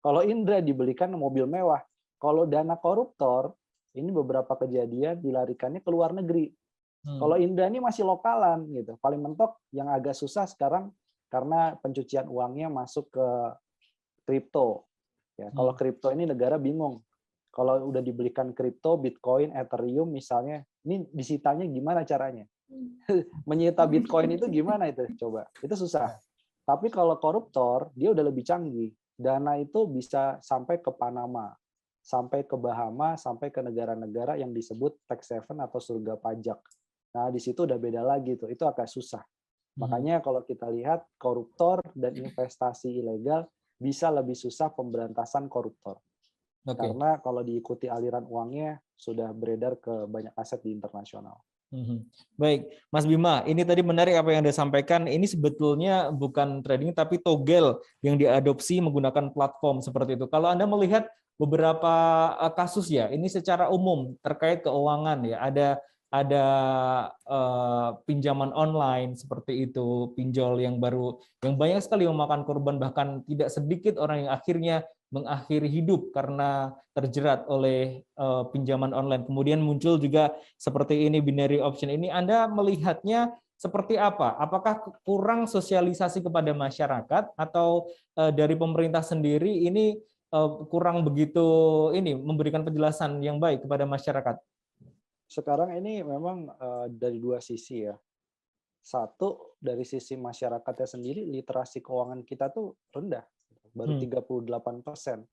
Kalau Indra dibelikan mobil mewah. Kalau dana koruptor, ini beberapa kejadian dilarikannya ke luar negeri. Kalau Indra ini masih lokalan gitu. Paling mentok yang agak susah sekarang karena pencucian uangnya masuk ke kripto. Ya, kalau kripto ini negara bingung. Kalau udah dibelikan kripto, Bitcoin, Ethereum misalnya, ini disitanya gimana caranya? Menyita Bitcoin itu gimana itu? Coba. Itu susah. Tapi kalau koruptor, dia udah lebih canggih. Dana itu bisa sampai ke Panama, sampai ke Bahama, sampai ke negara-negara yang disebut tax haven atau surga pajak. Nah, di situ udah beda lagi tuh. Itu agak susah. Makanya kalau kita lihat koruptor dan investasi ilegal bisa lebih susah pemberantasan koruptor. Karena kalau diikuti aliran uangnya sudah beredar ke banyak aset di internasional. Baik, Mas Bima, ini tadi menarik apa yang Anda sampaikan. Ini sebetulnya bukan trading tapi togel yang diadopsi menggunakan platform seperti itu. Kalau Anda melihat beberapa kasus ya, ini secara umum terkait keuangan ya, ada pinjaman online seperti itu, pinjol yang baru, yang banyak sekali memakan korban, bahkan tidak sedikit orang yang akhirnya mengakhiri hidup karena terjerat oleh pinjaman online. Kemudian muncul juga seperti ini, binary option ini. Anda melihatnya seperti apa? Apakah kurang sosialisasi kepada masyarakat atau dari pemerintah sendiri ini kurang begitu ini memberikan penjelasan yang baik kepada masyarakat? Sekarang ini memang dari dua sisi ya. Satu, dari sisi masyarakatnya sendiri, literasi keuangan kita tuh rendah, baru 38%.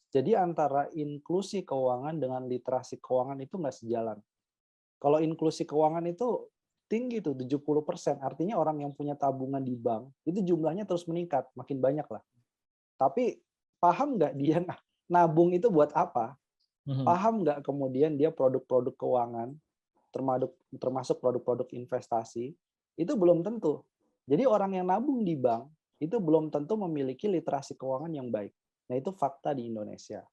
Jadi antara inklusi keuangan dengan literasi keuangan itu nggak sejalan. Kalau inklusi keuangan itu tinggi tuh, 70%. Artinya orang yang punya tabungan di bank, itu jumlahnya terus meningkat, makin banyak lah. Tapi paham nggak dia nabung itu buat apa? Paham nggak kemudian dia produk-produk keuangan, termasuk produk-produk investasi, itu belum tentu. Jadi orang yang nabung di bank, itu belum tentu memiliki literasi keuangan yang baik. Nah, itu fakta di Indonesia.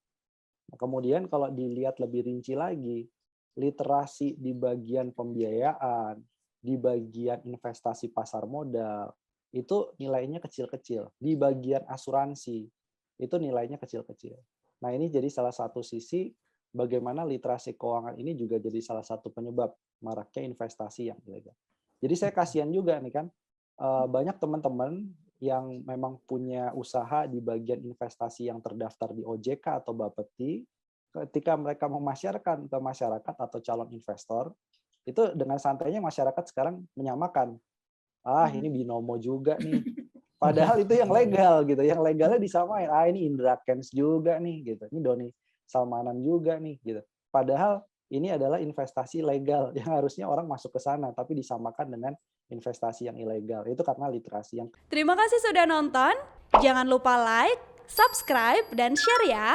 Nah, kemudian kalau dilihat lebih rinci lagi, literasi di bagian pembiayaan, di bagian investasi pasar modal, itu nilainya kecil-kecil. Di bagian asuransi, itu nilainya kecil-kecil. Nah, ini jadi salah satu sisi bagaimana literasi keuangan ini juga jadi salah satu penyebab maraknya investasi yang ilegal. Jadi saya kasihan juga nih kan, banyak teman-teman yang memang punya usaha di bagian investasi yang terdaftar di OJK atau Bapeti, ketika mereka memasyarakatkan ke masyarakat atau calon investor, itu dengan santainya masyarakat sekarang menyamakan, ini binomo juga nih. Padahal itu yang legal gitu, yang legalnya disamain. Ini Indra Kents juga nih gitu, ini Doni Salmanan juga nih gitu. Padahal ini adalah investasi legal yang harusnya orang masuk ke sana, tapi disamakan dengan investasi yang ilegal. Itu karena literasi yang... Terima kasih sudah nonton. Jangan lupa like, subscribe, dan share ya.